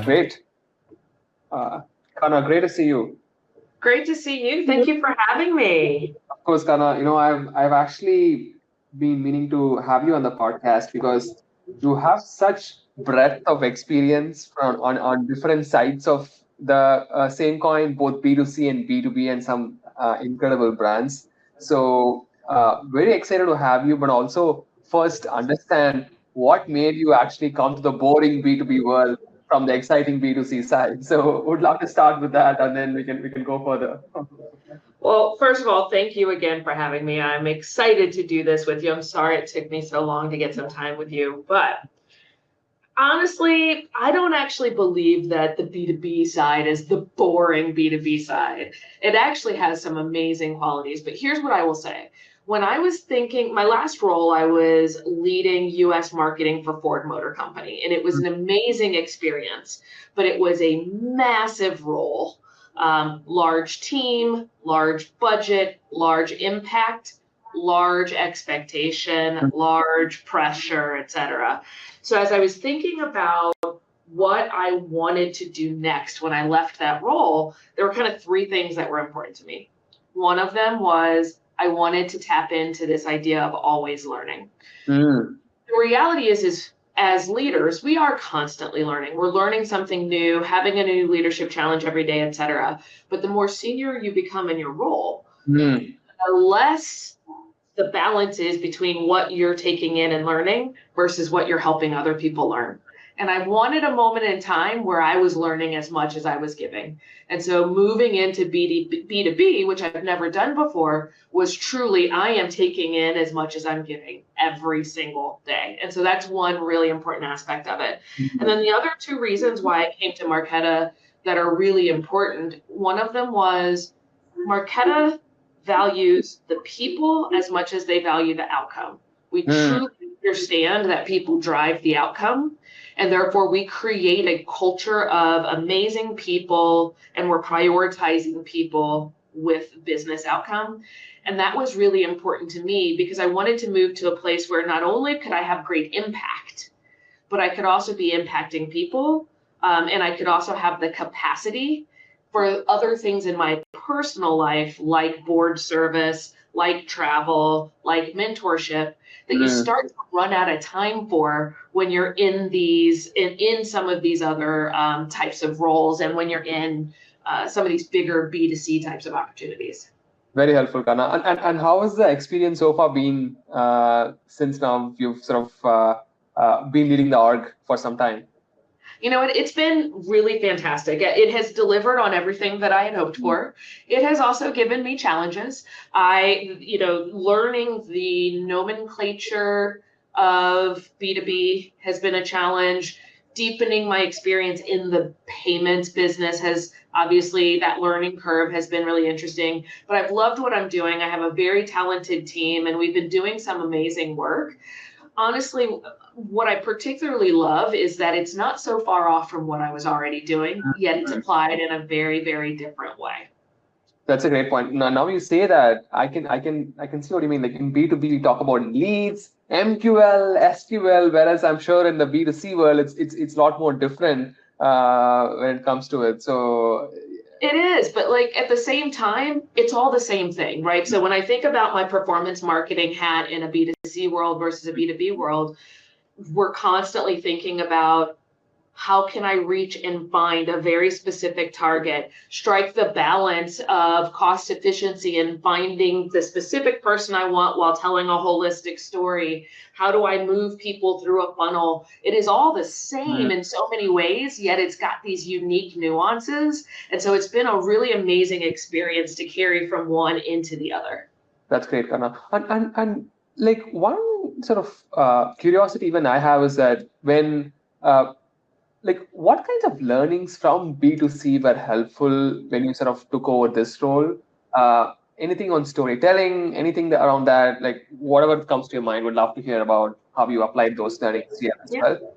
Great. Kana, great to see you. Great to see you. Thank you for having me. Of course, Kana, I've actually been meaning to have you on the podcast because you have such breadth of experience on different sides of the same coin, both B2C and B2B, and some incredible brands. So very excited to have you, but also first understand what made you actually come to the boring B2B world from the exciting B2C side. So would love to start with that, and then we can go further. Well, first of all, thank you again for having me. I'm excited to do this with you. I'm sorry it took me so long to get some time with you, but honestly, I don't actually believe that the B2B side is the boring B2B side. It actually has some amazing qualities, but here's what I will say. When I was thinking, my last role, I was leading US marketing for Ford Motor Company, and it was an amazing experience, but it was a massive role. Large team, large budget, large impact, large expectation, large pressure, etc. So as I was thinking about what I wanted to do next when I left that role, there were kind of three things that were important to me. One of them was I wanted to tap into this idea of always learning. The reality is as leaders, we are constantly learning. We're learning something new, having a new leadership challenge every day, etc. But the more senior you become in your role, the less the balance is between what you're taking in and learning versus what you're helping other people learn. And I wanted a moment in time where I was learning as much as I was giving. And so moving into B2B, which I've never done before, was truly, I am taking in as much as I'm giving every single day. And so that's one really important aspect of it. And then the other two reasons why I came to Marqeta that are really important, one of them was Marqeta values the people as much as they value the outcome. We truly understand that people drive the outcome, and therefore we create a culture of amazing people, and we're prioritizing people with business outcome. And that was really important to me because I wanted to move to a place where not only could I have great impact, but I could also be impacting people, and I could also have the capacity for other things in my personal life, like board service, like travel, like mentorship, that you start to run out of time for when you're in some of these other types of roles, and when you're in some of these bigger B2C types of opportunities. Very helpful, Kana. And how has the experience so far been since now you've sort of been leading the org for some time? You know, it's been really fantastic. It has delivered on everything that I had hoped for. It has also given me challenges. Learning the nomenclature of B2B has been a challenge. Deepening my experience in the payments business obviously, that learning curve has been really interesting. But I've loved what I'm doing. I have a very talented team, and we've been doing some amazing work. Honestly, what I particularly love is that it's not so far off from what I was already doing, yet it's applied in a very, very different way. That's a great point. Now you say that, I can see what you mean. Like in B2B, we talk about leads, MQL, SQL, whereas I'm sure in the B2C world, it's a lot more different when it comes to it. So it is, but like at the same time, it's all the same thing, right? So when I think about my performance marketing hat in a B2C world versus a B2B world, we're constantly thinking about how can I reach and find a very specific target, strike the balance of cost efficiency and finding the specific person I want while telling a holistic story. How do I move people through a funnel? It is all the same in so many ways, yet it's got these unique nuances. And so it's been a really amazing experience to carry from one into the other. That's great, Kana. And like one sort of curiosity even I have is that when what kinds of learnings from B2C were helpful when you sort of took over this role? Anything on storytelling, anything around that, like whatever comes to your mind, would love to hear about how you applied those learnings here as well.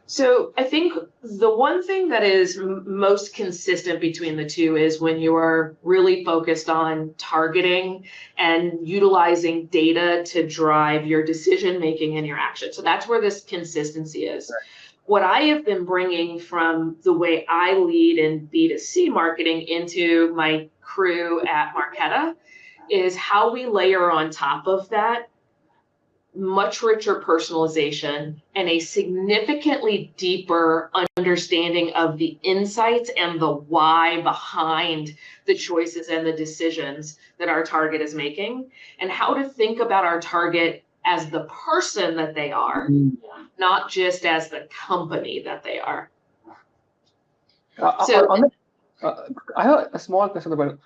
So I think the one thing that is most consistent between the two is when you are really focused on targeting and utilizing data to drive your decision making and your action. So that's where this consistency is. Right. what I have been bringing from the way I lead in B2C marketing into my crew at Marqeta is how we layer on top of that much richer personalization and a significantly deeper understanding of the insights and the why behind the choices and the decisions that our target is making, and how to think about our target as the person that they are, not just as the company that they are. I have a small question about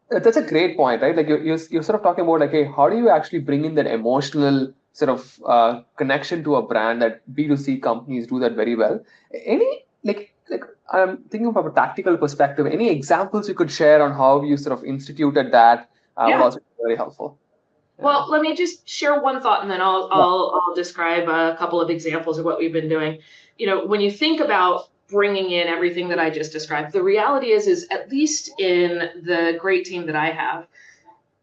that's a great point, right? Like you're sort of talking about like, hey, how do you actually bring in that emotional sort of connection to a brand that B2C companies do that very well? Any like I'm thinking from a tactical perspective, any examples you could share on how you sort of instituted that would also be very helpful. Well, let me just share one thought, and then I'll describe a couple of examples of what we've been doing. When you think about bringing in everything that I just described, the reality is at least in the great team that I have,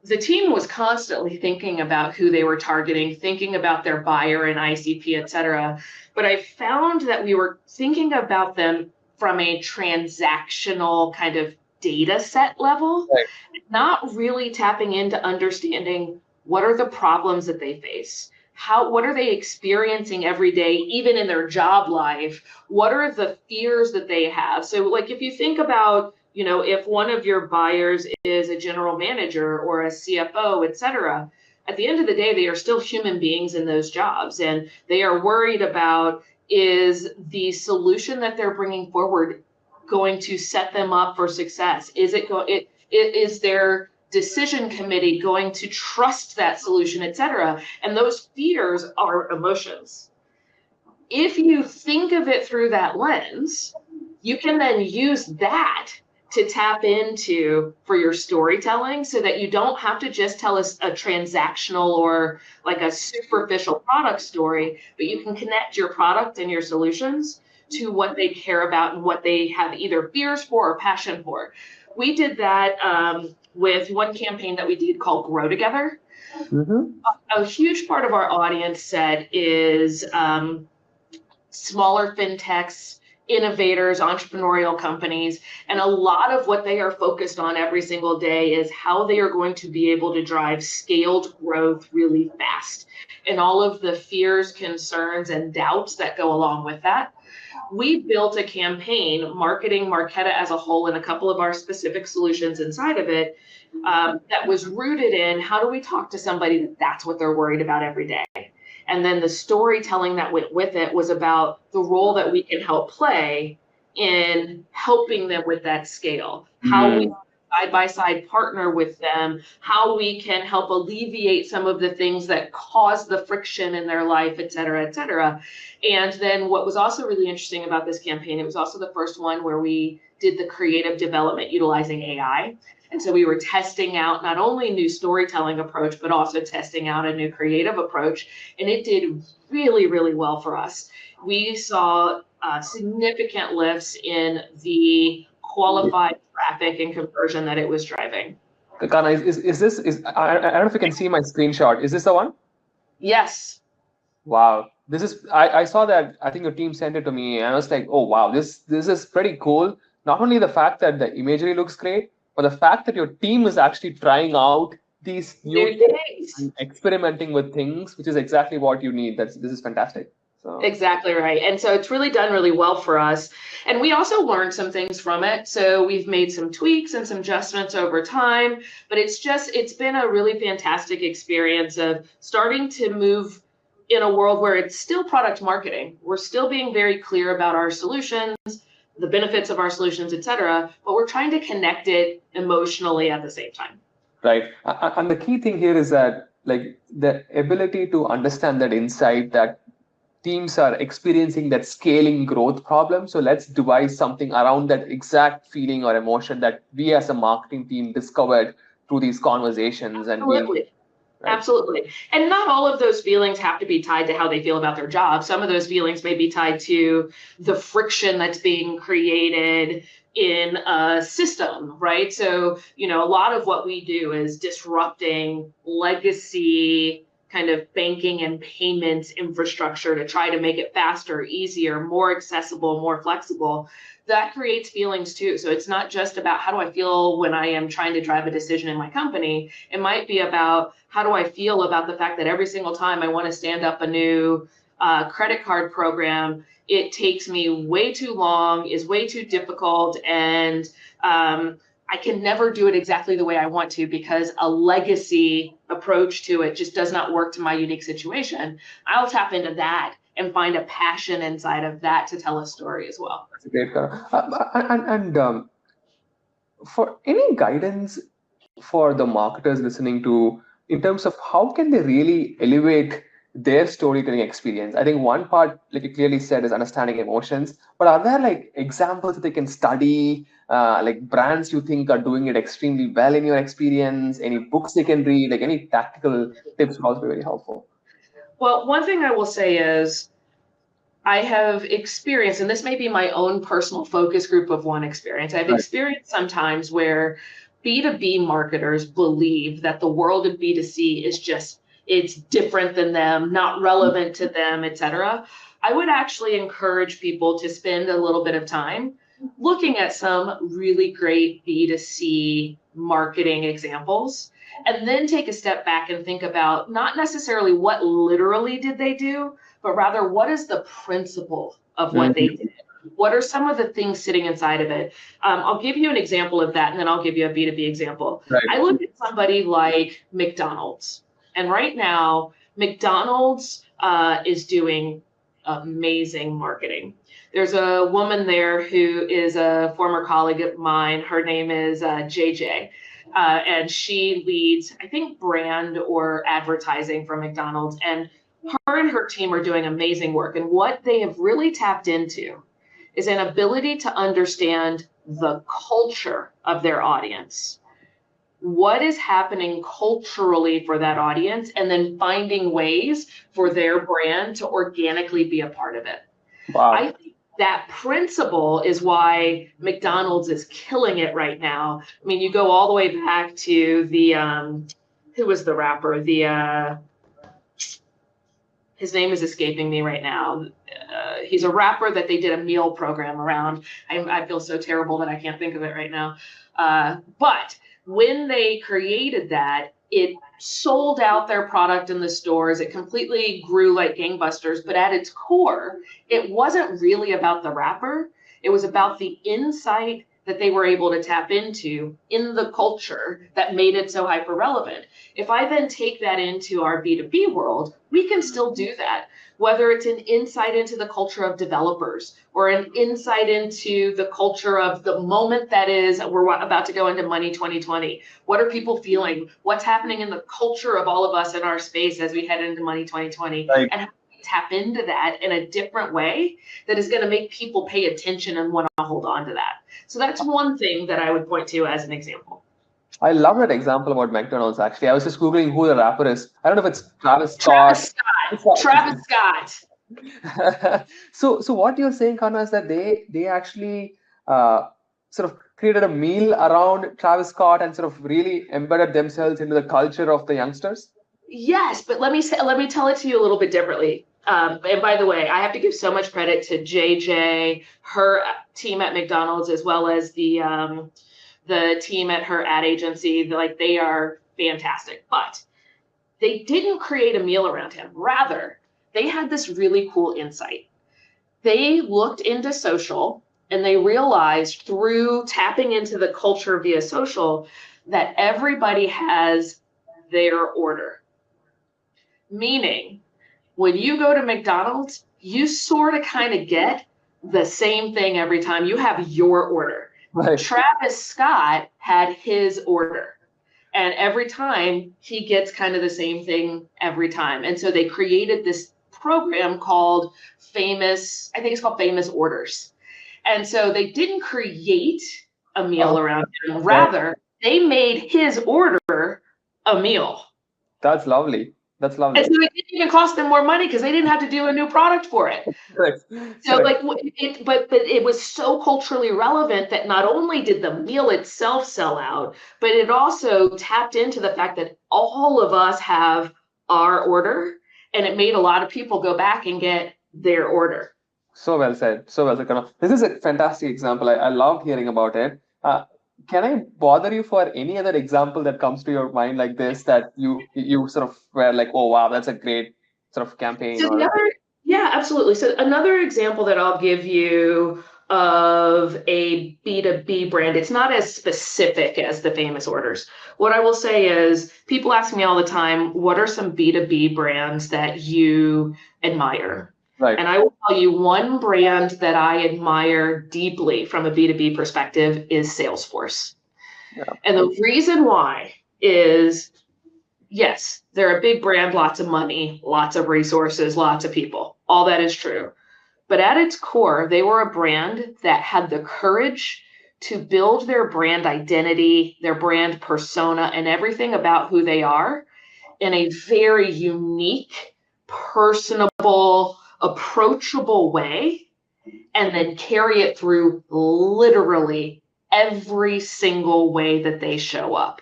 the team was constantly thinking about who they were targeting, thinking about their buyer and ICP, et cetera. But I found that we were thinking about them from a transactional kind of data set level, right, not really tapping into understanding what are the problems that they face. What are they experiencing every day, even in their job life? What are the fears that they have? So like if you think about, if one of your buyers is a general manager or a CFO, et cetera, at the end of the day, they are still human beings in those jobs. And they are worried about, is the solution that they're bringing forward going to set them up for success? Is their decision committee going to trust that solution, et cetera? And those fears are emotions. If you think of it through that lens, you can then use that to tap into for your storytelling, so that you don't have to just tell us a transactional or like a superficial product story, but you can connect your product and your solutions to what they care about and what they have either fears for or passion for. We did that with one campaign that we did called Grow Together. Mm-hmm. A huge part of our audience set is smaller fintechs, innovators, entrepreneurial companies, and a lot of what they are focused on every single day is how they are going to be able to drive scaled growth really fast, and all of the fears, concerns, and doubts that go along with that. We built a campaign marketing Marqeta as a whole and a couple of our specific solutions inside of it that was rooted in how do we talk to somebody that's what they're worried about every day. And then the storytelling that went with it was about the role that we can help play in helping them with that scale, how we side-by-side partner with them, how we can help alleviate some of the things that cause the friction in their life, et cetera, et cetera. And then what was also really interesting about this campaign, it was also the first one where we did the creative development utilizing AI. And so we were testing out not only new storytelling approach, but also testing out a new creative approach. And it did really, really well for us. We saw significant lifts in the qualified traffic and conversion that it was driving. Kana, is this, I don't know if you can see my screenshot. Is this the one? Yes. Wow. This is, I saw that, I think your team sent it to me, and I was like, oh, wow, this is pretty cool. Not only the fact that the imagery looks great, but the fact that your team is actually trying out these new things and experimenting with things, which is exactly what you need. This is fantastic. So. Exactly right. And so it's really done really well for us. And we also learned some things from it. So we've made some tweaks and some adjustments over time, but it's been a really fantastic experience of starting to move in a world where it's still product marketing. We're still being very clear about our solutions, the benefits of our solutions, et cetera, but we're trying to connect it emotionally at the same time. Right. And the key thing here is that like the ability to understand that insight that teams are experiencing that scaling growth problem. So let's devise something around that exact feeling or emotion that we as a marketing team discovered through these conversations. Absolutely. Right? Absolutely. And not all of those feelings have to be tied to how they feel about their job. Some of those feelings may be tied to the friction that's being created in a system, right? So, a lot of what we do is disrupting legacy kind of banking and payments infrastructure to try to make it faster, easier, more accessible, more flexible, that creates feelings too. So it's not just about how do I feel when I am trying to drive a decision in my company. It might be about how do I feel about the fact that every single time I want to stand up a new credit card program, it takes me way too long, is way too difficult, and I can never do it exactly the way I want to because a legacy approach to it just does not work to my unique situation. I'll tap into that and find a passion inside of that to tell a story as well. That's a great for any guidance for the marketers listening to, in terms of how can they really elevate their storytelling experience? I think one part, like you clearly said, is understanding emotions. But are there like examples that they can study, like brands you think are doing it extremely well in your experience? Any books they can read? Like any tactical tips would also be very helpful. Well, one thing I will say is I have experienced, and this may be my own personal focus group of one experience, I've experienced sometimes where B2B marketers believe that the world of B2C is just, it's different than them, not relevant to them, etc. I would actually encourage people to spend a little bit of time looking at some really great B2C marketing examples, and then take a step back and think about not necessarily what literally did they do, but rather what is the principle of what they did? What are some of the things sitting inside of it? I'll give you an example of that, and then I'll give you a B2B example. I look at somebody like McDonald's, and right now, McDonald's is doing amazing marketing. There's a woman there who is a former colleague of mine. Her name is JJ. And she leads, I think, brand or advertising for McDonald's. And her and her team are doing amazing work. And what they have really tapped into is an ability to understand the culture of their audience. What is happening culturally for that audience, and then finding ways for their brand to organically be a part of it. Wow. I think that principle is why McDonald's is killing it right now. I mean, you go all the way back to the, who was the rapper? His name is escaping me right now. He's a rapper that they did a meal program around. I feel so terrible that I can't think of it right now. But when they created that, it sold out their product in the stores. It completely grew like gangbusters. But at its core, it wasn't really about the rapper. It was about the insight that they were able to tap into in the culture that made it so hyper relevant. If I then take that into our B2B world, we can still do that. Whether it's an insight into the culture of developers or an insight into the culture of the moment that is, we're about to go into Money 2020. What are people feeling? What's happening in the culture of all of us in our space as we head into Money 2020? Right. And how we tap into that in a different way that is going to make people pay attention and want to hold on to that. So that's one thing that I would point to as an example. I love that example about McDonald's, actually. I was just Googling who the rapper is. I don't know if it's Travis Scott. Travis Scott. So what you're saying, Kana, is that they actually sort of created a meal around Travis Scott and sort of really embedded themselves into the culture of the youngsters? Yes, but let me tell it to you a little bit differently. And by the way, I have to give so much credit to JJ, her team at McDonald's, as well as the team at her ad agency. Like, they are fantastic. But they didn't create a meal around him. Rather, they had this really cool insight. They looked into social and they realized through tapping into the culture via social that everybody has their order. Meaning, when you go to McDonald's, you sort of kind of get the same thing every time. You have your order. Right. Travis Scott had his order. And every time he gets kind of the same thing every time. And so they created this program called Famous Orders. And so they didn't create a meal around him. Rather, they made his order a meal. That's lovely. That's lovely. And so it didn't even cost them more money because they didn't have to do a new product for it. Correct. So but it was so culturally relevant that not only did the meal itself sell out, but it also tapped into the fact that all of us have our order, and it made a lot of people go back and get their order. So well said. So well said, Kana. This is a fantastic example. I loved hearing about it. Can I bother you for any other example that comes to your mind like this that you sort of were like, oh wow, that's a great sort of campaign So or yeah, absolutely. So another example that I'll give you of a B2B brand, it's not as specific as the famous orders. What I will say is people ask me all the time, what are some B2B brands that you admire? right? And I will tell you one brand that I admire deeply from a B2B perspective is Salesforce. Yeah. And the reason why is, yes, they're a big brand, lots of money, lots of resources, lots of people. All that is true. But at its core, they were a brand that had the courage to build their brand identity, their brand persona, and everything about who they are in a very unique, personable, approachable way, and then carry it through literally every single way that they show up.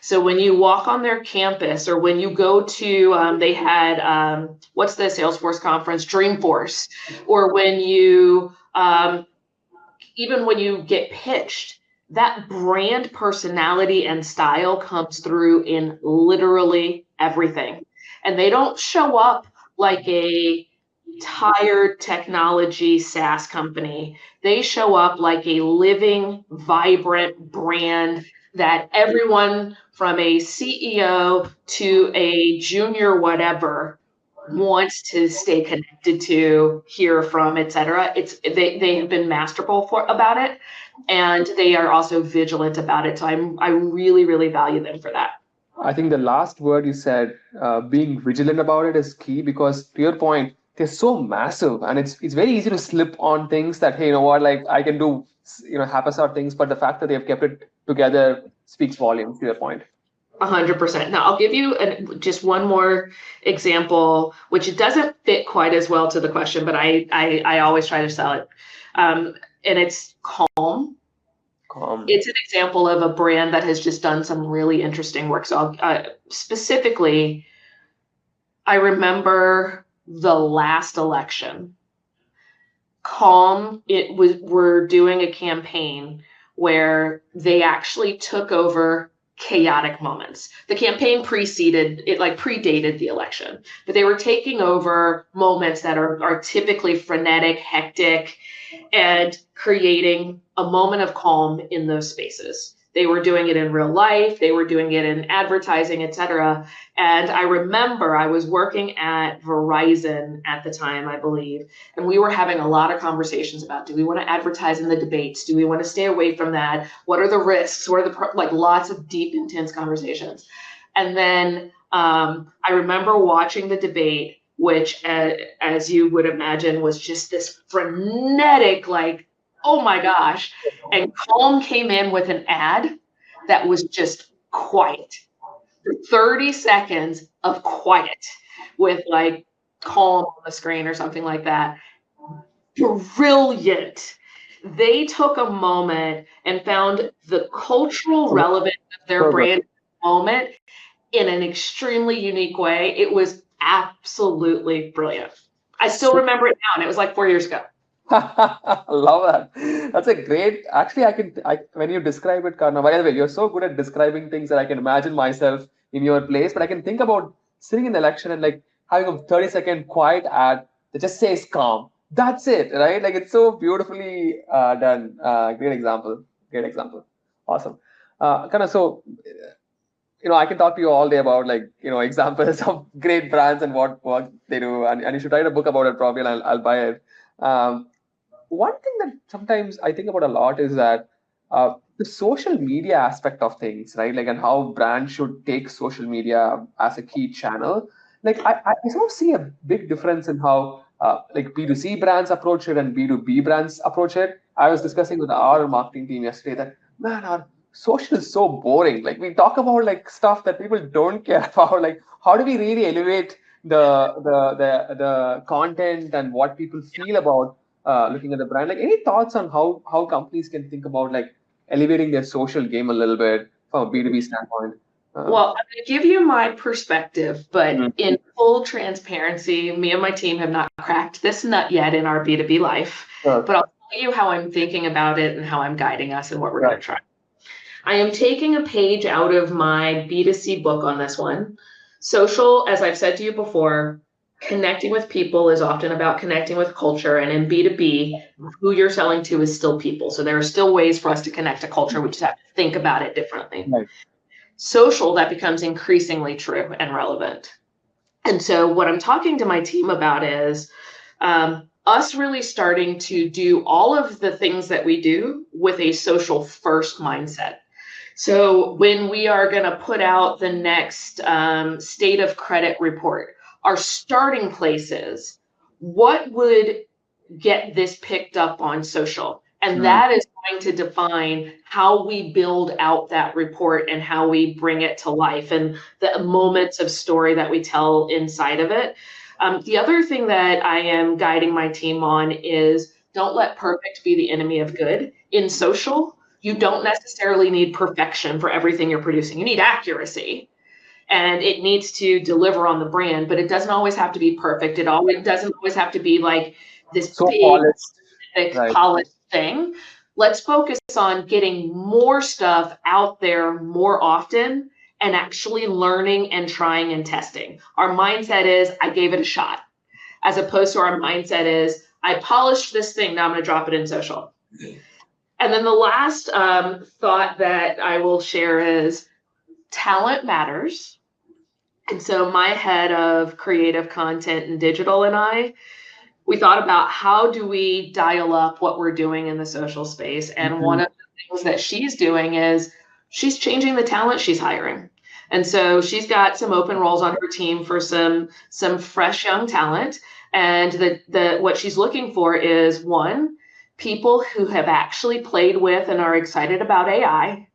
So when you walk on their campus, or when you go to, they had, what's the Salesforce conference? Dreamforce. Or when you, even when you get pitched, that brand personality and style comes through in literally everything. And they don't show up like a tired technology SaaS company. They show up like a living, vibrant brand that everyone from a CEO to a junior whatever wants to stay connected to, hear from, etc. They have been masterful about it, and they are also vigilant about it. So I really, really value them for that. I think the last word you said, being vigilant about it, is key because to your point, they're so massive and it's very easy to slip on things that, hey, you know what, like I can do, haphazard things, but the fact that they've kept it together speaks volumes to your point. 100%. Now, I'll give you just one more example, which doesn't fit quite as well to the question, but I always try to sell it. And it's Calm. It's an example of a brand that has just done some really interesting work. So specifically, I remember the last election. Calm, we're doing a campaign where they actually took over chaotic moments. The campaign predated the election, but they were taking over moments that are typically frenetic, hectic, and creating a moment of calm in those spaces. They were doing it in real life. They were doing it in advertising, etc. And I remember I was working at Verizon at the time, I believe, and we were having a lot of conversations about, do we want to advertise in the debates? Do we want to stay away from that? What are the risks? What are the lots of deep, intense conversations. And then I remember watching the debate, which, as you would imagine, was just this frenetic, like, oh my gosh. And Calm came in with an ad that was just quiet. 30 seconds of quiet with like Calm on the screen or something like that. Brilliant. They took a moment and found the cultural relevance of their brand moment in an extremely unique way. It was absolutely brilliant. I still remember it now, and it was like 4 years ago. Love that. That's a great. Actually, when you describe it, Kana, by the way, you're so good at describing things that I can imagine myself in your place. But I can think about sitting in the election and like having a 30-second quiet ad that just says calm. That's it, right? Like it's so beautifully done. Great example. Great example. Awesome. Kana, so I can talk to you all day about examples of great brands and what they do, and you should write a book about it probably, and I'll buy it. One thing that sometimes I think about a lot is that the social media aspect of things, right? Like, and how brands should take social media as a key channel. Like, I sort of see a big difference in how B2C brands approach it and B2B brands approach it. I was discussing with our marketing team yesterday that, man, our social is so boring. Like, we talk about like stuff that people don't care about. Like, how do we really elevate the content and what people feel about looking at the brand? Like, any thoughts on how companies can think about like elevating their social game a little bit from a B2B standpoint? Well, I'm going to give you my perspective, but Mhm. in full transparency, me and my team have not cracked this nut yet in our B2B life. Sure. But I'll tell you how I'm thinking about it and how I'm guiding us and what we're going Right. to try. I am taking a page out of my B2C book on this one. Social, as I've said to you before, connecting with people is often about connecting with culture. And in B2B, who you're selling to is still people. So there are still ways for us to connect to culture. We just have to think about it differently. Right. Social, that becomes increasingly true and relevant. And so what I'm talking to my team about is us really starting to do all of the things that we do with a social first mindset. So when we are going to put out the next state of credit report, our starting place is what would get this picked up on social? And that is going to define how we build out that report and how we bring it to life and the moments of story that we tell inside of it. The other thing that I am guiding my team on is don't let perfect be the enemy of good. In social, you don't necessarily need perfection for everything you're producing. You need accuracy and it needs to deliver on the brand, but it doesn't always have to be perfect. It doesn't always have to be like this So big, polished. thick, Right. polished thing. Let's focus on getting more stuff out there more often and actually learning and trying and testing. Our mindset is, I gave it a shot, as opposed to our mindset is, I polished this thing, now I'm going to drop it in social. And then the last thought that I will share is talent matters. And so my head of creative content and digital and we thought about how do we dial up what we're doing in the social space. And one of the things that she's doing is she's changing the talent she's hiring. And so she's got some open roles on her team for some fresh young talent. And the what she's looking for is one, people who have actually played with and are excited about AI.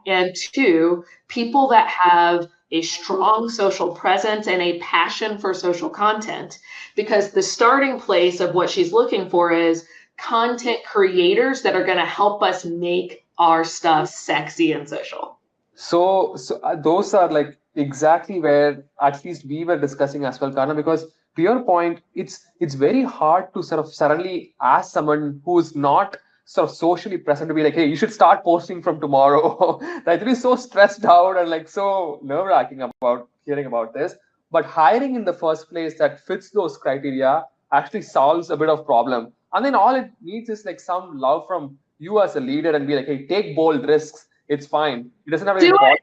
And two, people that have a strong social presence and a passion for social content, because the starting place of what she's looking for is content creators that are going to help us make our stuff sexy and social. So those are like exactly where at least we were discussing as well, Kana, because to your point, it's very hard to sort of suddenly ask someone who's not sort of socially present to be like, hey, you should start posting from tomorrow. Like they'll be so stressed out and like so nerve-wracking about hearing about this. But hiring in the first place that fits those criteria actually solves a bit of problem. And then all it needs is like some love from you as a leader and be like, hey, take bold risks. It's fine. It doesn't have to be Do it.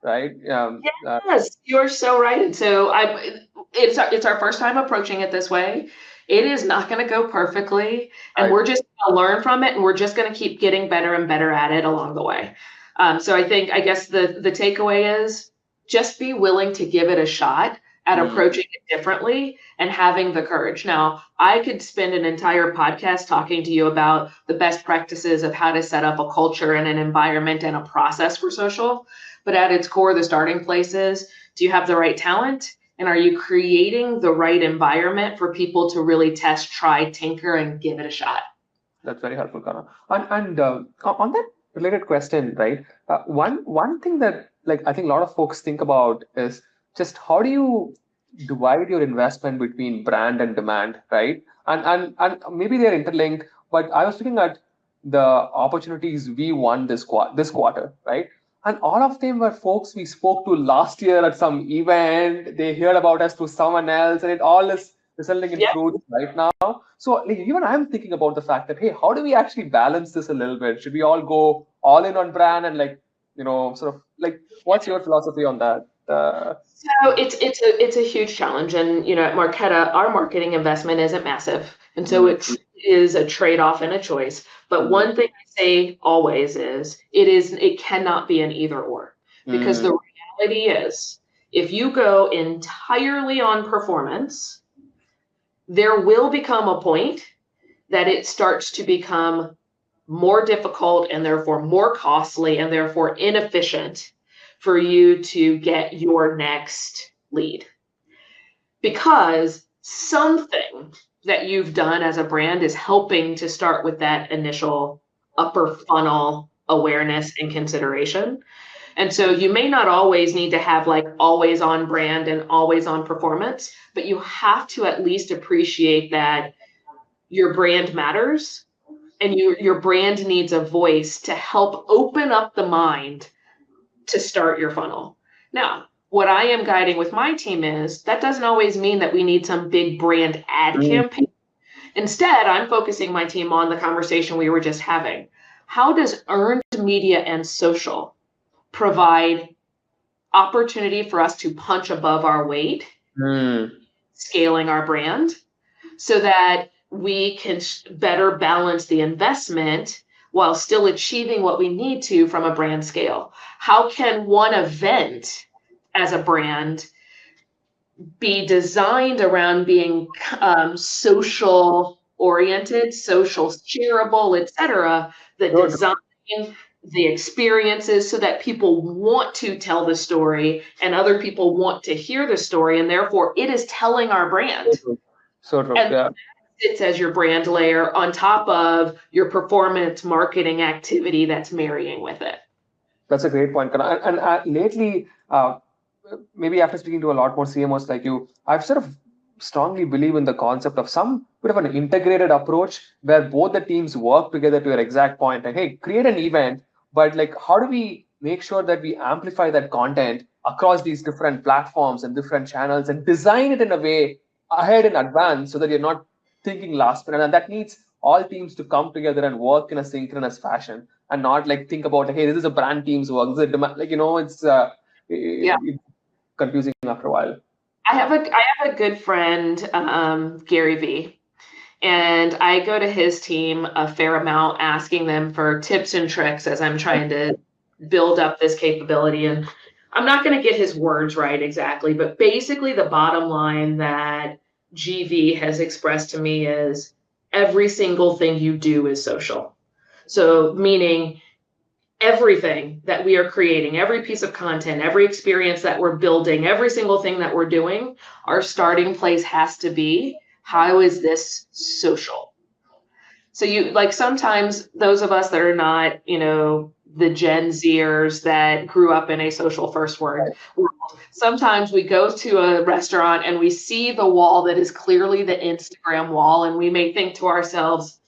right? Yes, you're so right. And so it's our first time approaching it this way. It is not going to go perfectly, and Right. we're just going to learn from it, and we're just going to keep getting better and better at it along the way. So I guess the takeaway is just be willing to give it a shot at approaching it differently and having the courage. Now, I could spend an entire podcast talking to you about the best practices of how to set up a culture and an environment and a process for social. But at its core, the starting place is, do you have the right talent? And are you creating the right environment for people to really test, try, tinker, and give it a shot? That's very helpful, Kana. And on that related question, right? One thing that like I think a lot of folks think about is just how do you divide your investment between brand and demand, right? And maybe they're interlinked, but I was looking at the opportunities we won this quarter, right? And all of them were folks we spoke to last year at some event. They heard about us through someone else, and it all is resulting in fruits right now. So like, even I'm thinking about the fact that, hey, how do we actually balance this a little bit? Should we all go all in on brand and like, sort of like, what's your philosophy on that? So it's a huge challenge, and at Marqeta, our marketing investment isn't massive, and so it is a trade-off and a choice. But one thing I say always is it cannot be an either or, because the reality is if you go entirely on performance, there will become a point that it starts to become more difficult and therefore more costly and therefore inefficient for you to get your next lead. Because something that you've done as a brand is helping to start with that initial upper funnel awareness and consideration. And so you may not always need to have like always on brand and always on performance, but you have to at least appreciate that your brand matters and your brand needs a voice to help open up the mind to start your funnel. Now, what I am guiding with my team is that doesn't always mean that we need some big brand ad campaign. Instead, I'm focusing my team on the conversation we were just having. How does earned media and social provide opportunity for us to punch above our weight, scaling our brand, so that we can better balance the investment while still achieving what we need to from a brand scale? How can one event as a brand be designed around being social oriented, social shareable, etc., the design, the experiences, so that people want to tell the story and other people want to hear the story, and therefore it is telling our brand. And it's as your brand layer on top of your performance marketing activity that's marrying with it. That's a great point, Kana. And lately, maybe after speaking to a lot more CMOs like you, I've sort of strongly believe in the concept of some bit of an integrated approach where both the teams work together to your exact point. Like, hey, create an event, but like, how do we make sure that we amplify that content across these different platforms and different channels and design it in a way ahead in advance so that you're not thinking last minute? And that needs all teams to come together and work in a synchronous fashion and not like think about, hey, this is a brand team's work. This is a demand, like, it's confusing after a while. I have a good friend, Gary V, and I go to his team a fair amount, asking them for tips and tricks as I'm trying to build up this capability. And I'm not going to get his words right exactly, but basically the bottom line that GV has expressed to me is every single thing you do is social. So meaning everything that we are creating, every piece of content, every experience that we're building, every single thing that we're doing, our starting place has to be, how is this social? So you like sometimes those of us that are not, the Gen Zers that grew up in a social first world, sometimes we go to a restaurant and we see the wall that is clearly the Instagram wall, and we may think to ourselves,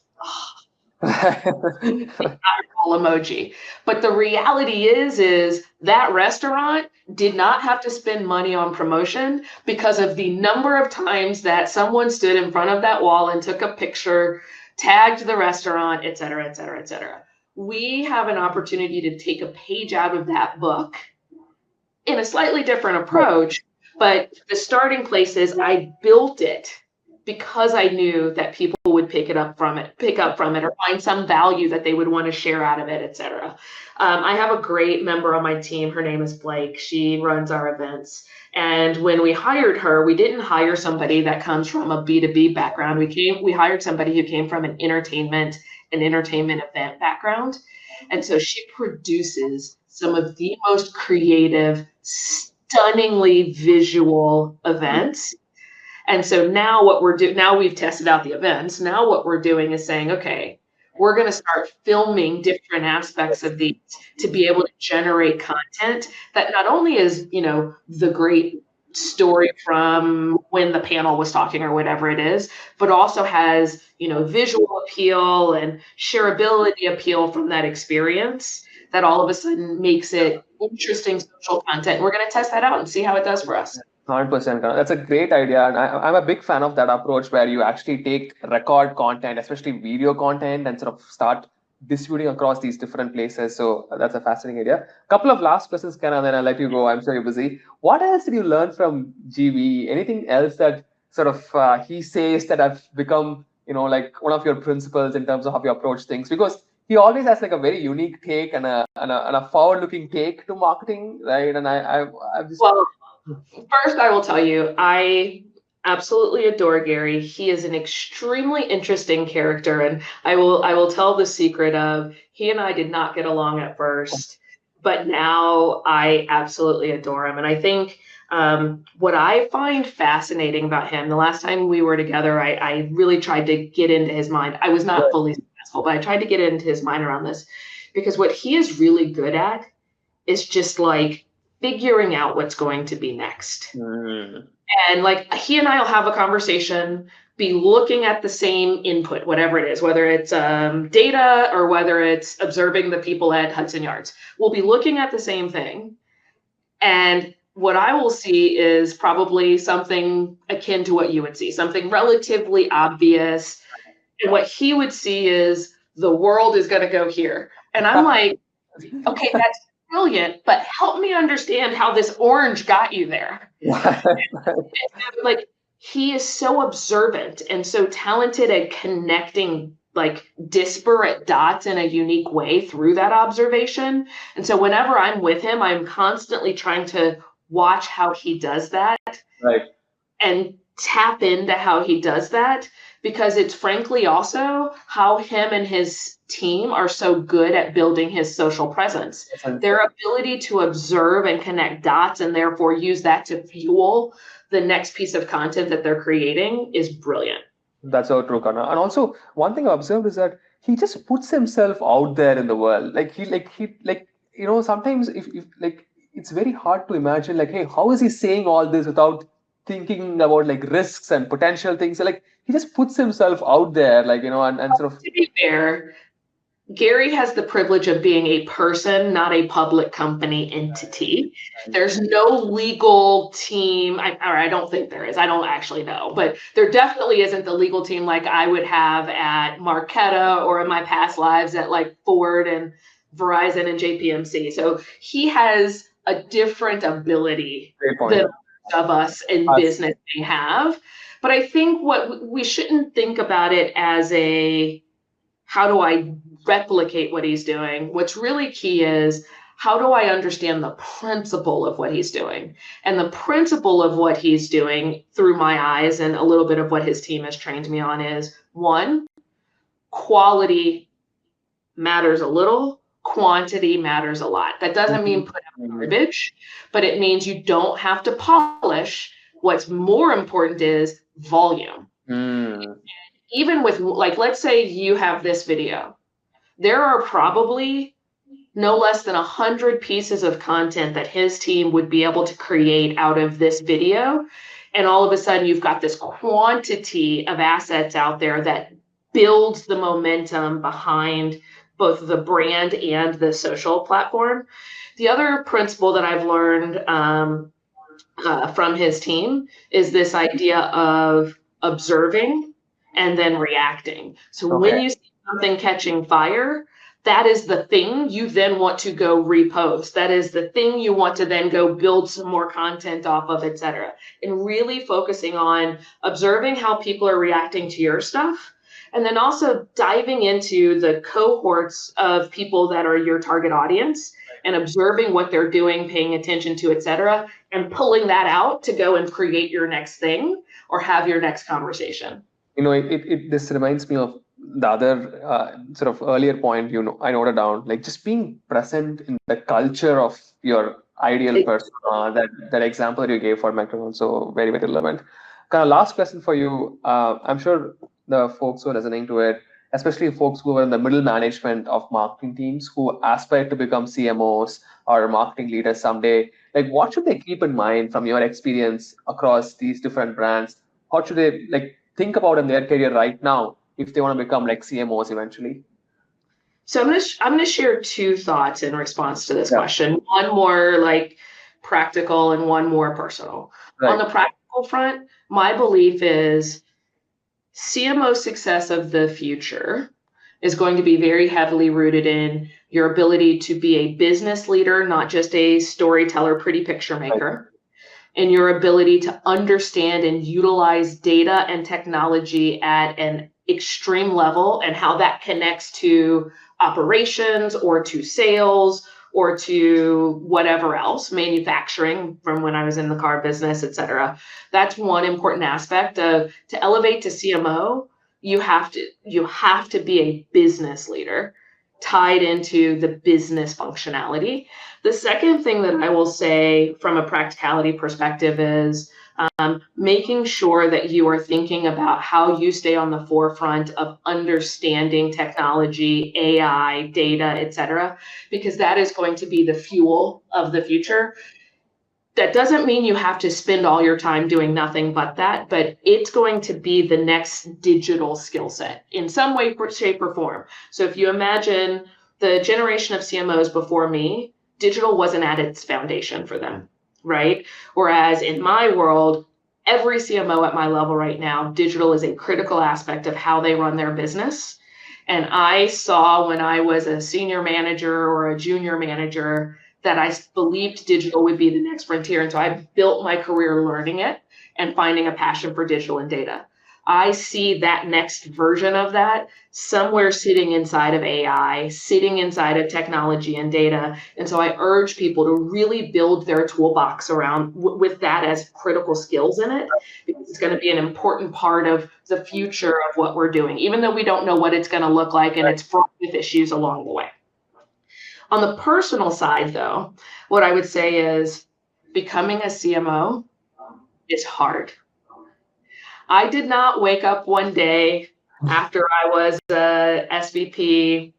emoji. But the reality is that restaurant did not have to spend money on promotion because of the number of times that someone stood in front of that wall and took a picture, tagged the restaurant, et cetera, et cetera, et cetera. We have an opportunity to take a page out of that book in a slightly different approach, but the starting place is I built it because I knew that people would pick up from it, or find some value that they would want to share out of it, et cetera. I have a great member on my team. Her name is Blake. She runs our events. And when we hired her, we didn't hire somebody that comes from a B2B background. We hired somebody who came from an entertainment event background. And so she produces some of the most creative, stunningly visual events. And so now now we've tested out the events. Now what we're doing is saying, okay, we're going to start filming different aspects of these to be able to generate content that not only is, the great story from when the panel was talking or whatever it is, but also has, visual appeal and shareability appeal from that experience that all of a sudden makes it interesting social content. We're going to test that out and see how it does for us. 100%. That's a great idea. And I'm a big fan of that approach where you actually take record content, especially video content, and sort of start distributing across these different places. So that's a fascinating idea. Couple of last questions, Kana, then I'll let you go. I'm sure you're busy. What else did you learn from GV? Anything else that sort of he says that have become, like one of your principles in terms of how you approach things? Because he always has like a very unique take and a forward-looking take to marketing, right? And I've just... Well, first, I will tell you, I absolutely adore Gary. He is an extremely interesting character, and I will tell the secret of he and I did not get along at first, but now I absolutely adore him. And I think what I find fascinating about him, the last time we were together, I really tried to get into his mind. I was not fully successful, but I tried to get into his mind around this because what he is really good at is just like figuring out what's going to be next. Mm. And like he and I will have a conversation, be looking at the same input, whatever it is, whether it's data or whether it's observing the people at Hudson Yards. We'll be looking at the same thing. And what I will see is probably something akin to what you would see, something relatively obvious. And what he would see is the world is going to go here. And I'm like, okay, that's brilliant, but help me understand how this orange got you there. Like, he is so observant and so talented at connecting like disparate dots in a unique way through that observation. And so whenever I'm with him, I'm constantly trying to watch how he does that. Right. And tap into how he does that, because it's frankly also how him and his team are so good at building his social presence. Their ability to observe and connect dots and therefore use that to fuel the next piece of content that they're creating is brilliant. That's so true, Kana. And also, one thing I observed is that he just puts himself out there in the world. Sometimes if like it's very hard to imagine, like, hey, how is he saying all this without thinking about like risks and potential things? Like he just puts himself out there, like, and sort of. To be fair, Gary has the privilege of being a person, not a public company entity. There's no legal team, I don't think there is. I don't actually know, but there definitely isn't the legal team like I would have at Marqeta or in my past lives at like Ford and Verizon and JPMC. So he has a different ability than of us in business may have. But I think what we shouldn't think about it as a how do I replicate what he's doing? What's really key is how do I understand the principle of what he's doing? And the principle of what he's doing through my eyes and a little bit of what his team has trained me on is, one, quality matters a little, quantity matters a lot. That doesn't mean put out garbage, but it means you don't have to polish. What's more important is volume. Even with, like, let's say you have this video. There are probably no less than 100 pieces of content that his team would be able to create out of this video. And all of a sudden, you've got this quantity of assets out there that builds the momentum behind both the brand and the social platform. The other principle that I've learned from his team is this idea of observing and then reacting. So when you see something catching fire, that is the thing you then want to go repost. That is the thing you want to then go build some more content off of, et cetera. And really focusing on observing how people are reacting to your stuff. And then also diving into the cohorts of people that are your target audience and observing what they're doing, paying attention to, et cetera, and pulling that out to go and create your next thing or have your next conversation. This reminds me of the other sort of earlier point, I noted down, like just being present in the culture of your ideal persona. That example that you gave for McDonald's, so very, very relevant. Kind of last question for you. I'm sure the folks who are listening to it, especially folks who are in the middle management of marketing teams who aspire to become CMOs or marketing leaders someday, like what should they keep in mind from your experience across these different brands? What should they like think about in their career right now if they want to become like CMOs eventually? So I'm gonna share two thoughts in response to this question. One more like practical and one more personal. Right. On the practical front, my belief is CMO success of the future is going to be very heavily rooted in your ability to be a business leader, not just a storyteller, pretty picture maker, and your ability to understand and utilize data and technology at an extreme level and how that connects to operations or to sales or to whatever else, manufacturing from when I was in the car business, et cetera. That's one important aspect of to elevate to CMO. You have to be a business leader tied into the business functionality. The second thing that I will say from a practicality perspective is Making sure that you are thinking about how you stay on the forefront of understanding technology, AI, data, et cetera, because that is going to be the fuel of the future. That doesn't mean you have to spend all your time doing nothing but that, but it's going to be the next digital skill set in some way, shape, or form. So if you imagine the generation of CMOs before me, digital wasn't at its foundation for them, right? Whereas in my world, every CMO at my level right now, digital is a critical aspect of how they run their business. And I saw when I was a senior manager or a junior manager that I believed digital would be the next frontier. And so I built my career learning it and finding a passion for digital and data. I see that next version of that somewhere sitting inside of AI, sitting inside of technology and data. And so I urge people to really build their toolbox around with that as critical skills in it, because it's going to be an important part of the future of what we're doing, even though we don't know what it's going to look like, and it's fraught with issues along the way. On the personal side, though, what I would say is becoming a CMO is hard. I did not wake up one day after I was a SVP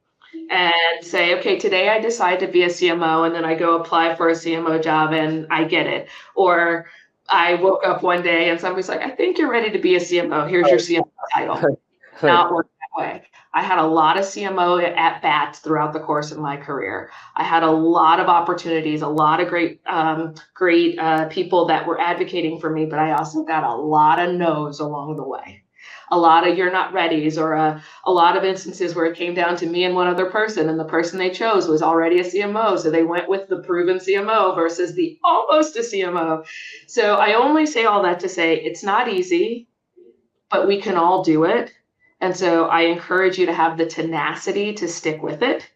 and say, okay, today I decide to be a CMO, and then I go apply for a CMO job and I get it. Or I woke up one day and somebody's like, I think you're ready to be a CMO. Here's your CMO title. Not work that way. I had a lot of CMO at bats throughout the course of my career. I had a lot of opportunities, a lot of great people that were advocating for me, but I also got a lot of no's along the way. A lot of you're not readies, or a lot of instances where it came down to me and one other person, and the person they chose was already a CMO. So they went with the proven CMO versus the almost a CMO. So I only say all that to say it's not easy, but we can all do it. And so I encourage you to have the tenacity to stick with it.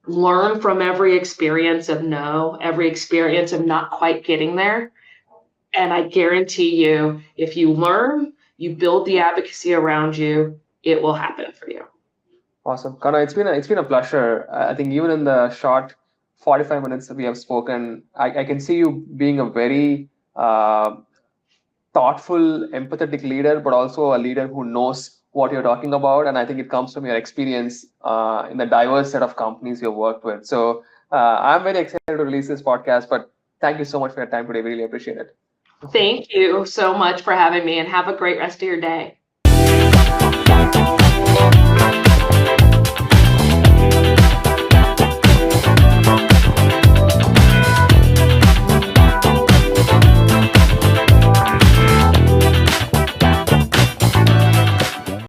Learn from every experience of no, every experience of not quite getting there. And I guarantee you, if you learn, you build the advocacy around you, it will happen for you. Awesome. Kana, it's been a pleasure. I think even in the short 45 minutes that we have spoken, I can see you being a very thoughtful, empathetic leader, but also a leader who knows what you're talking about. And I think it comes from your experience in the diverse set of companies you've worked with. So I'm very excited to release this podcast, but thank you so much for your time today. We really appreciate it. Thank you so much for having me, and have a great rest of your day.